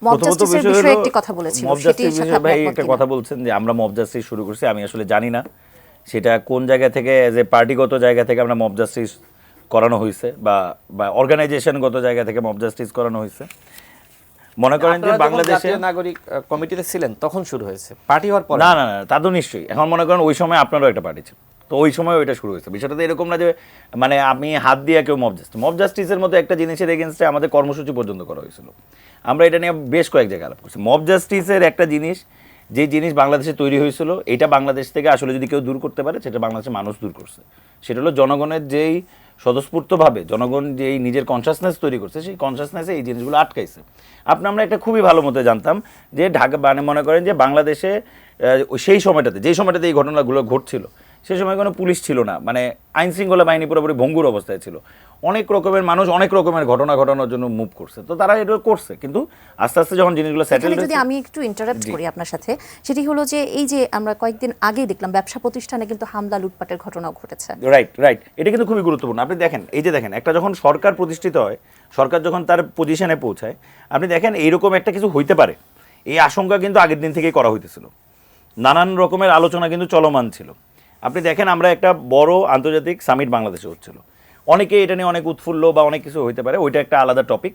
Mob জাস্টিসের বিষয়ে একটি কথা বলেছিল, মব জাস্টিস বিষয়ে ভাই একটা কথা বলছেন যে আমরা মব জাস্টিস শুরু করছি, আমি আসলে জানি না সেটা কোন জায়গা থেকে, যে পার্টিগত জায়গা থেকে আমরা মব জাস্টিস করানো হয়েছে বা বা অর্গানাইজেশনগত জায়গা থেকে মব জাস্টিস করানো হয়েছে। মনে করেন যে বাংলাদেশে নাগরিক কমিটিতে ছিলেন তখন শুরু হয়েছে, পার্টি হওয়ার পর না না না, তা তো নিশ্চয়ই। এখন মনে করেন ওই সময় আপনারও একটা পার্টি ছিল, তো ওই সময় ওইটা শুরু হয়েছে। বিষয়টা তো এরকম না যে মানে আমি হাত দিয়ে কেউ মব জাস্টিসের মতো একটা জিনিসের এগেনস্টে আমাদের কর্মসূচি পর্যন্ত করা হয়েছিল। আমরা এটা নিয়ে বেশ কয়েক জায়গায় আলাপ করছি। মব জাস্টিসের একটা জিনিস, যে জিনিস বাংলাদেশে তৈরি হয়েছিল, এটা বাংলাদেশ থেকে আসলে যদি কেউ দূর করতে পারে, সেটা বাংলাদেশের মানুষ দূর করছে। সেটা হলো জনগণের যেই স্বতঃস্ফূর্তভাবে জনগণ যেই নিজের কনসাসনেস তৈরি করছে, সেই কনসাসনেসে এই জিনিসগুলো আটকাইছে। আমরা একটা খুবই ভালো মতো জানতাম যে ঢাকা, মানে মনে করেন যে বাংলাদেশে সেই সময়টাতে, যেই সময়টাতে এই ঘটনাগুলো ঘটছিল, সেই সময় কোনো পুলিশ ছিল না, মানে আইন শৃঙ্খলা বাহিনী পুরোপুরি ভঙ্গুর অবস্থায় ছিল। অনেক রকমের মানুষ অনেক রকমের ঘটনা ঘটানোর জন্য মুভ করছে, তো তারা এটা করছে। কিন্তু আস্তে আস্তে যখন জিনিসগুলো সেটেল হয়েছে, যদি আমি একটু ইন্টারাপ্ট করি আপনার সাথে, সেটি হলো যে এই যে আমরা কয়েকদিন আগে দেখলাম ব্যবসা প্রতিষ্ঠানে কিন্তু হামলা লুটপাটের ঘটনাও ঘটেছে। রাইট, এটা কিন্তু খুবই গুরুত্বপূর্ণ। আপনি দেখেন, এই যে দেখেন, একটা যখন সরকার প্রতিষ্ঠিত হয়, সরকার যখন তার পজিশনে পৌঁছায়, আপনি দেখেন এইরকম একটা কিছু হইতে পারে, এই আশঙ্কা কিন্তু আগের দিন থেকেই করা হইতেছিল। নানান রকমের আলোচনা কিন্তু চলমান ছিল। আপনি দেখেন, আমরা একটা বড় আন্তর্জাতিক সামিট বাংলাদেশে হচ্ছিল, অনেকে এটা নিয়ে অনেক উৎফুল্ল বা অনেক কিছু হইতে পারে, ওইটা একটা আলাদা টপিক।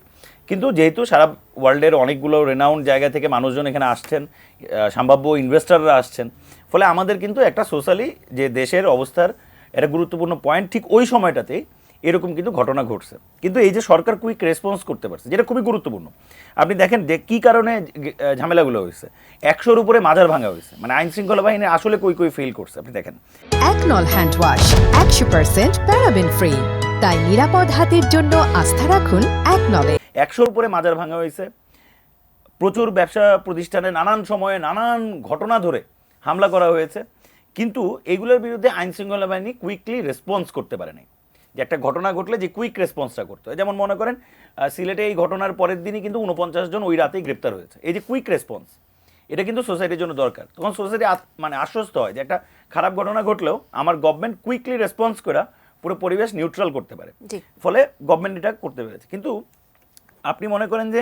কিন্তু যেহেতু সারা ওয়ার্ল্ডের অনেকগুলো রেনাউন্ড জায়গা থেকে মানুষজন এখানে আসছেন, সম্ভাব্য ইনভেস্টাররা আসছেন, ফলে আমাদের কিন্তু একটা সোশ্যালি যে দেশের অবস্থার একটা গুরুত্বপূর্ণ পয়েন্ট, ঠিক ওই সময়টাতেই এরকম কিন্তু ঘটনা ঘটছে। কিন্তু এই যে সরকার কুইক রেসপন্স করতে পারছে, যেটা খুবই গুরুত্বপূর্ণ। আপনি দেখেন যে কী কারণে ঝামেলাগুলো হয়েছে, 100-র উপরে মাজার ভাঙা হয়েছে, মানে আইন শৃঙ্খলা বাহিনী আসলে কই ফেল করছে। আপনি দেখেন, একনল হ্যান্ড ওয়াশ 100% প্যারাবেন ফ্রি, তাই নিরাপদ হাতের জন্য আস্থা রাখুন একনলে। 100-র উপরে মাজার ভাঙা হয়েছে, প্রচুর ব্যবসা প্রতিষ্ঠানে নানান সময়ে নানান ঘটনা ধরে হামলা করা হয়েছে, কিন্তু এগুলোর বিরুদ্ধে আইন শৃঙ্খলা বাহিনী কুইকলি রেসপন্স করতে পারেনি। যে একটা ঘটনা ঘটলে যে কুইক রেসপন্সটা করতে হয়, যেমন মনে করেন সিলেটে এই ঘটনার পরের দিনই কিন্তু 49 জন ওই রাতেই গ্রেপ্তার হয়েছে। এই যে কুইক রেসপন্স, এটা কিন্তু সোসাইটির জন্য দরকার। তখন সোসাইটি মানে আশ্বস্ত হয় যে একটা খারাপ ঘটনা ঘটলেও আমার গভর্নমেন্ট কুইকলি রেসপন্স করা পুরো পরিবেশ নিউট্রাল করতে পারে, ফলে গভর্নমেন্ট এটা করতে পেরেছে। কিন্তু আপনি মনে করেন যে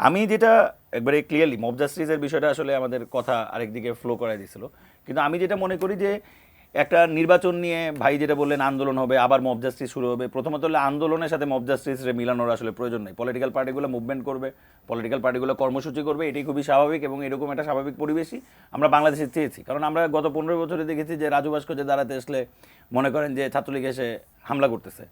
আমি যেটা একবারে ক্লিয়ারলি, মব জাস্টিসের বিষয়টা আসলে আমাদের কথা আরেকদিকে ফ্লো করাই দিয়েছিল, কিন্তু আমি যেটা মনে করি যে একটা নির্বাচন নিয়ে ভাই যেটা বললেন আন্দোলন হবে, আবার মব জাস্টিস শুরু হবে, প্রথমত হলে আন্দোলনের সাথে মব জাস্টিসে মিলানোর আসলে প্রয়োজন নেই। পলিটিক্যাল পার্টিগুলো মুভমেন্ট করবে, পলিটিক্যাল পার্টিগুলো কর্মসূচি করবে, এটাই খুবই স্বাভাবিক, এবং এরকম একটা স্বাভাবিক পরিবেশই আমরা বাংলাদেশে চেয়েছি। কারণ আমরা গত 15 বছরে দেখেছি যে রাজু ভাস্কর্যে দাঁড়াতে আসলে মনে করেন যে ছাত্রলীগ এসে হামলা করতেছে,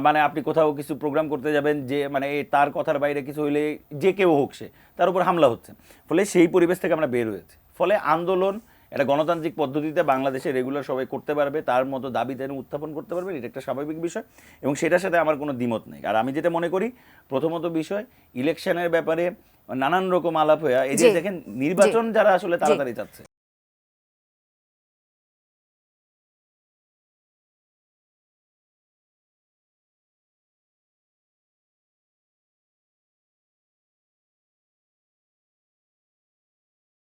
মানে আপনি কোথাও কিছু প্রোগ্রাম করতে যাবেন, যে মানে তার কথার বাইরে কিছু হইলে যে কেউ হোক সে তার উপর হামলা হচ্ছে। ফলে সেই পরিবেশ থেকে আমরা বের হয়েছি। ফলে আন্দোলন একটা গণতান্ত্রিক পদ্ধতিতে বাংলাদেশে রেগুলার সবাই করতে পারবে, তার মতো দাবি যেন উত্থাপন করতে পারবে, এটা একটা স্বাভাবিক বিষয়, এবং সেটার সাথে আমার কোনো দ্বিমত নেই। আর আমি যেটা মনে করি, প্রথমত বিষয় ইলেকশনের ব্যাপারে নানান রকম আলাপ হয়ে, এই যে দেখেন নির্বাচন যারা আসলে তাড়াতাড়ি চাচ্ছে।